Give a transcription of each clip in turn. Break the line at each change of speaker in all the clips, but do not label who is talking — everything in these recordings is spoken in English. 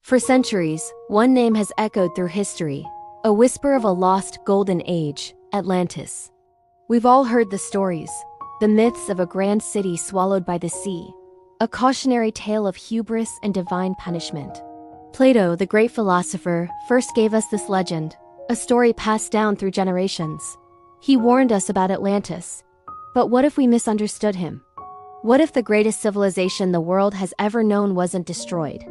For centuries, one name has echoed through history, a whisper of a lost golden age, Atlantis. We've all heard the stories, the myths of a grand city swallowed by the sea, a cautionary tale of hubris and divine punishment. Plato, the great philosopher, first gave us this legend, a story passed down through generations. He warned us about Atlantis. But what if we misunderstood him? What if the greatest civilization the world has ever known wasn't destroyed,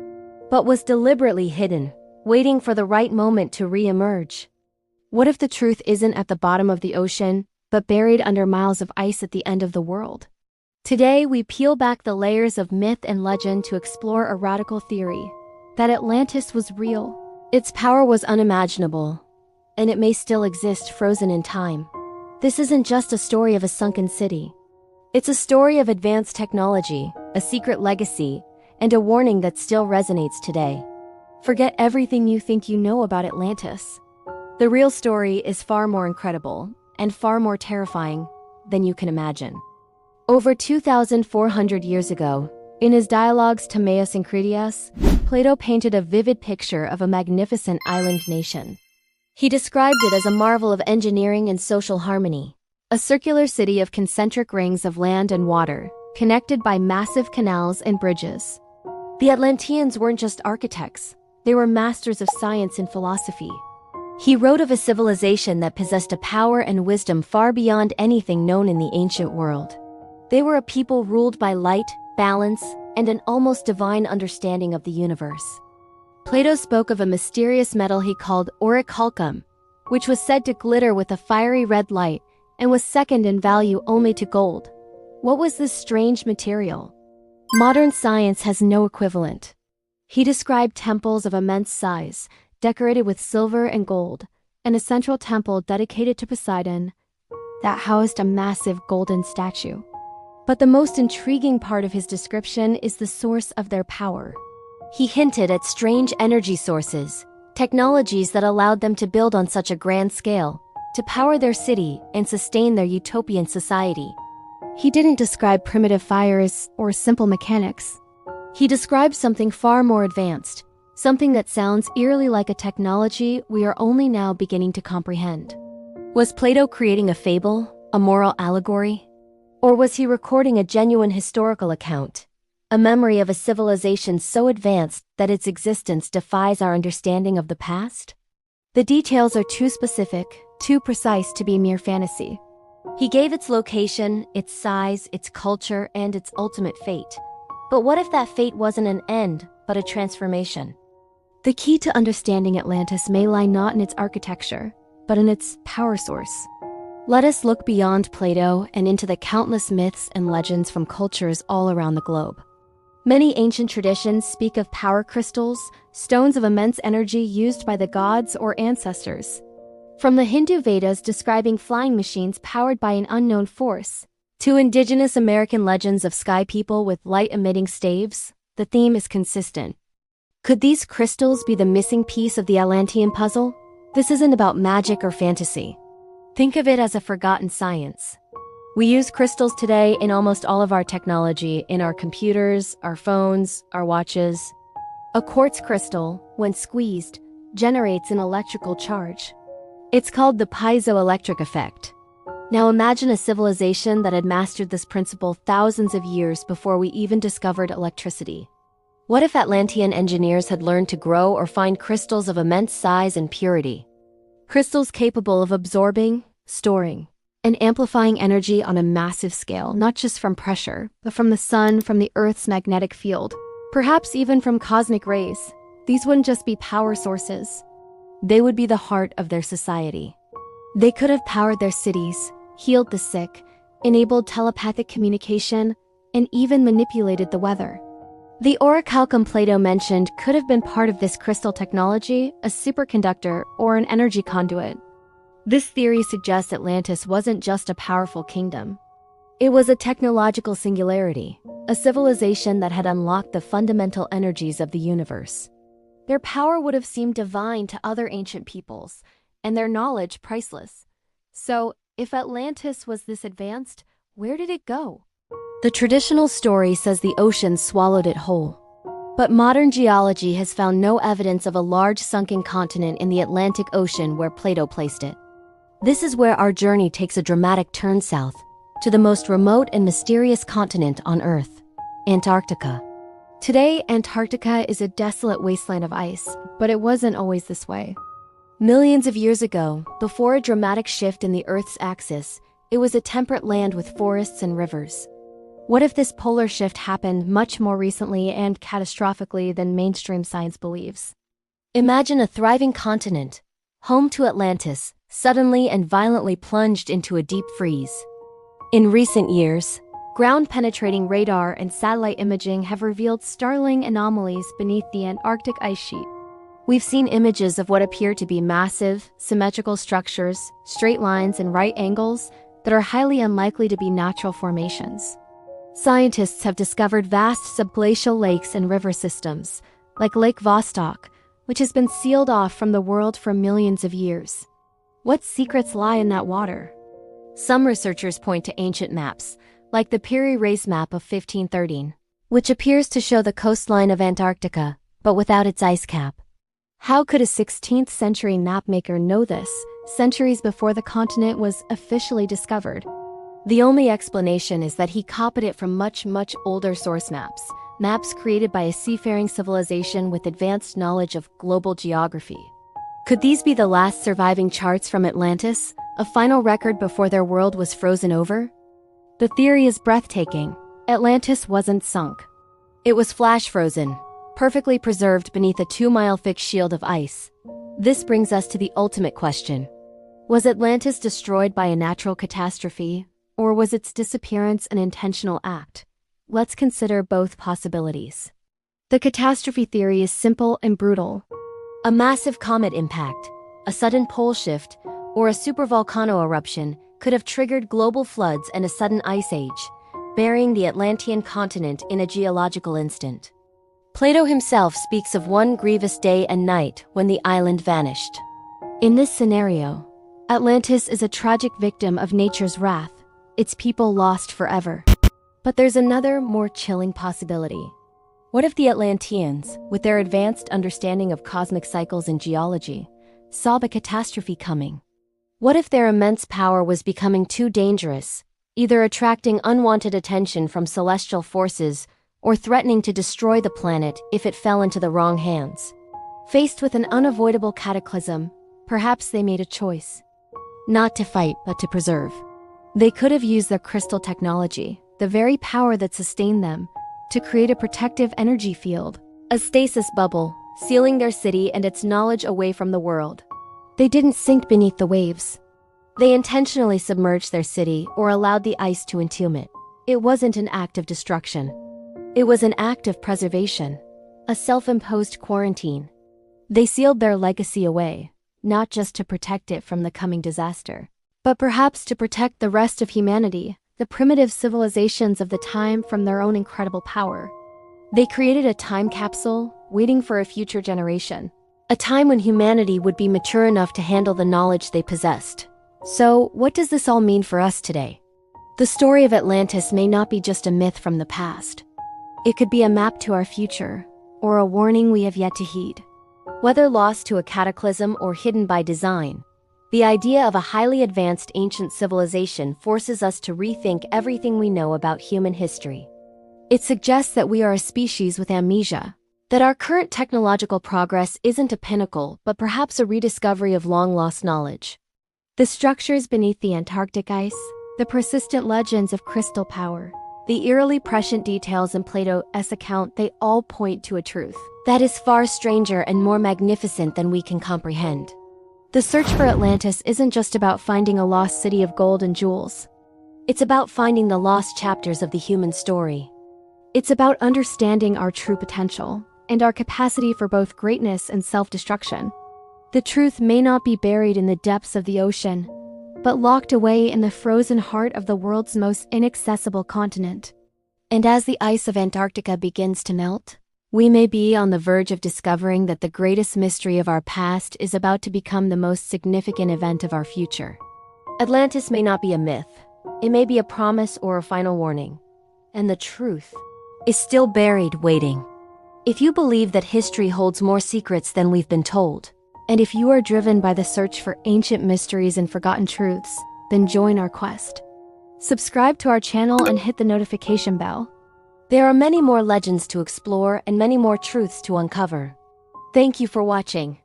but was deliberately hidden, waiting for the right moment to re-emerge? What if the truth isn't at the bottom of the ocean, but buried under miles of ice at the end of the world? Today, we peel back the layers of myth and legend to explore a radical theory, that Atlantis was real. Its power was unimaginable, and it may still exist frozen in time. This isn't just a story of a sunken city. It's a story of advanced technology, a secret legacy, and a warning that still resonates today. Forget everything you think you know about Atlantis. The real story is far more incredible and far more terrifying than you can imagine. Over 2,400 years ago, in his dialogues Timaeus and Critias, Plato painted a vivid picture of a magnificent island nation. He described it as a marvel of engineering and social harmony, a circular city of concentric rings of land and water, connected by massive canals and bridges. The Atlanteans weren't just architects, they were masters of science and philosophy. He wrote of a civilization that possessed a power and wisdom far beyond anything known in the ancient world. They were a people ruled by light, balance, and an almost divine understanding of the universe. Plato spoke of a mysterious metal he called orichalcum, which was said to glitter with a fiery red light and was second in value only to gold. What was this strange material? Modern science has no equivalent. He described temples of immense size, decorated with silver and gold, and a central temple dedicated to Poseidon that housed a massive golden statue. But the most intriguing part of his description is the source of their power. He hinted at strange energy sources, technologies that allowed them to build on such a grand scale, to power their city and sustain their utopian society. He didn't describe primitive fires or simple mechanics. He described something far more advanced, something that sounds eerily like a technology we are only now beginning to comprehend. Was Plato creating a fable, a moral allegory? Or was he recording a genuine historical account, a memory of a civilization so advanced that its existence defies our understanding of the past? The details are too specific, too precise to be mere fantasy. He gave its location, its size, its culture, and its ultimate fate. But what if that fate wasn't an end, but a transformation? The key to understanding Atlantis may lie not in its architecture, but in its power source. Let us look beyond Plato and into the countless myths and legends from cultures all around the globe. Many ancient traditions speak of power crystals, stones of immense energy used by the gods or ancestors. From the Hindu Vedas describing flying machines powered by an unknown force, to indigenous American legends of sky people with light-emitting staves, the theme is consistent. Could these crystals be the missing piece of the Atlantean puzzle? This isn't about magic or fantasy. Think of it as a forgotten science. We use crystals today in almost all of our technology, in our computers, our phones, our watches. A quartz crystal, when squeezed, generates an electrical charge. It's called the piezoelectric effect. Now imagine a civilization that had mastered this principle thousands of years before we even discovered electricity. What if Atlantean engineers had learned to grow or find crystals of immense size and purity? Crystals capable of absorbing, storing, and amplifying energy on a massive scale, not just from pressure, but from the sun, from the Earth's magnetic field, perhaps even from cosmic rays. These wouldn't just be power sources. They would be the heart of their society. They could have powered their cities, healed the sick, enabled telepathic communication, and even manipulated the weather. The orichalcum Plato mentioned could have been part of this crystal technology, a superconductor, or an energy conduit. This theory suggests Atlantis wasn't just a powerful kingdom. It was a technological singularity, a civilization that had unlocked the fundamental energies of the universe. Their power would have seemed divine to other ancient peoples, and their knowledge priceless. So, if Atlantis was this advanced, where did it go? The traditional story says the ocean swallowed it whole. But modern geology has found no evidence of a large sunken continent in the Atlantic Ocean where Plato placed it. This is where our journey takes a dramatic turn south, to the most remote and mysterious continent on Earth, Antarctica. Today, Antarctica is a desolate wasteland of ice, but it wasn't always this way. Millions of years ago, before a dramatic shift in the Earth's axis, it was a temperate land with forests and rivers. What if this polar shift happened much more recently and catastrophically than mainstream science believes? Imagine a thriving continent, home to Atlantis, suddenly and violently plunged into a deep freeze. In recent years, ground-penetrating radar and satellite imaging have revealed startling anomalies beneath the Antarctic ice sheet. We've seen images of what appear to be massive, symmetrical structures, straight lines and right angles that are highly unlikely to be natural formations. Scientists have discovered vast subglacial lakes and river systems, like Lake Vostok, which has been sealed off from the world for millions of years. What secrets lie in that water? Some researchers point to ancient maps, like the Piri Reis map of 1513, which appears to show the coastline of Antarctica, but without its ice cap. How could a 16th century mapmaker know this, centuries before the continent was officially discovered? The only explanation is that he copied it from much older source maps created by a seafaring civilization with advanced knowledge of global geography. Could these be the last surviving charts from Atlantis, a final record before their world was frozen over? The theory is breathtaking. Atlantis wasn't sunk. It was flash frozen, perfectly preserved beneath a 2-mile thick shield of ice. This brings us to the ultimate question. Was Atlantis destroyed by a natural catastrophe? Or was its disappearance an intentional act? Let's consider both possibilities. The catastrophe theory is simple and brutal. A massive comet impact, a sudden pole shift, or a supervolcano eruption could have triggered global floods and a sudden ice age, burying the Atlantean continent in a geological instant. Plato himself speaks of one grievous day and night when the island vanished. In this scenario, Atlantis is a tragic victim of nature's wrath, its people lost forever. But there's another, more chilling possibility. What if the Atlanteans, with their advanced understanding of cosmic cycles and geology, saw the catastrophe coming? What if their immense power was becoming too dangerous, either attracting unwanted attention from celestial forces or threatening to destroy the planet if it fell into the wrong hands? Faced with an unavoidable cataclysm, perhaps they made a choice. Not to fight, but to preserve. They could have used their crystal technology, the very power that sustained them, to create a protective energy field, a stasis bubble, sealing their city and its knowledge away from the world. They didn't sink beneath the waves. They intentionally submerged their city or allowed the ice to entomb it. It wasn't an act of destruction. It was an act of preservation, a self-imposed quarantine. They sealed their legacy away, not just to protect it from the coming disaster, but perhaps to protect the rest of humanity, the primitive civilizations of the time, from their own incredible power. They created a time capsule, waiting for a future generation, a time when humanity would be mature enough to handle the knowledge they possessed. So, what does this all mean for us today? The story of Atlantis may not be just a myth from the past. It could be a map to our future, or a warning we have yet to heed. Whether lost to a cataclysm or hidden by design, the idea of a highly advanced ancient civilization forces us to rethink everything we know about human history. It suggests that we are a species with amnesia, that our current technological progress isn't a pinnacle but perhaps a rediscovery of long-lost knowledge. The structures beneath the Antarctic ice, the persistent legends of crystal power, the eerily prescient details in Plato's account, they all point to a truth that is far stranger and more magnificent than we can comprehend. The search for Atlantis isn't just about finding a lost city of gold and jewels. It's about finding the lost chapters of the human story. It's about understanding our true potential and our capacity for both greatness and self-destruction. The truth may not be buried in the depths of the ocean, but locked away in the frozen heart of the world's most inaccessible continent. And as the ice of Antarctica begins to melt, we may be on the verge of discovering that the greatest mystery of our past is about to become the most significant event of our future. Atlantis may not be a myth. It may be a promise or a final warning. And the truth is still buried, waiting. If you believe that history holds more secrets than we've been told, and if you are driven by the search for ancient mysteries and forgotten truths, then join our quest. Subscribe to our channel and hit the notification bell. There are many more legends to explore and many more truths to uncover. Thank you for watching.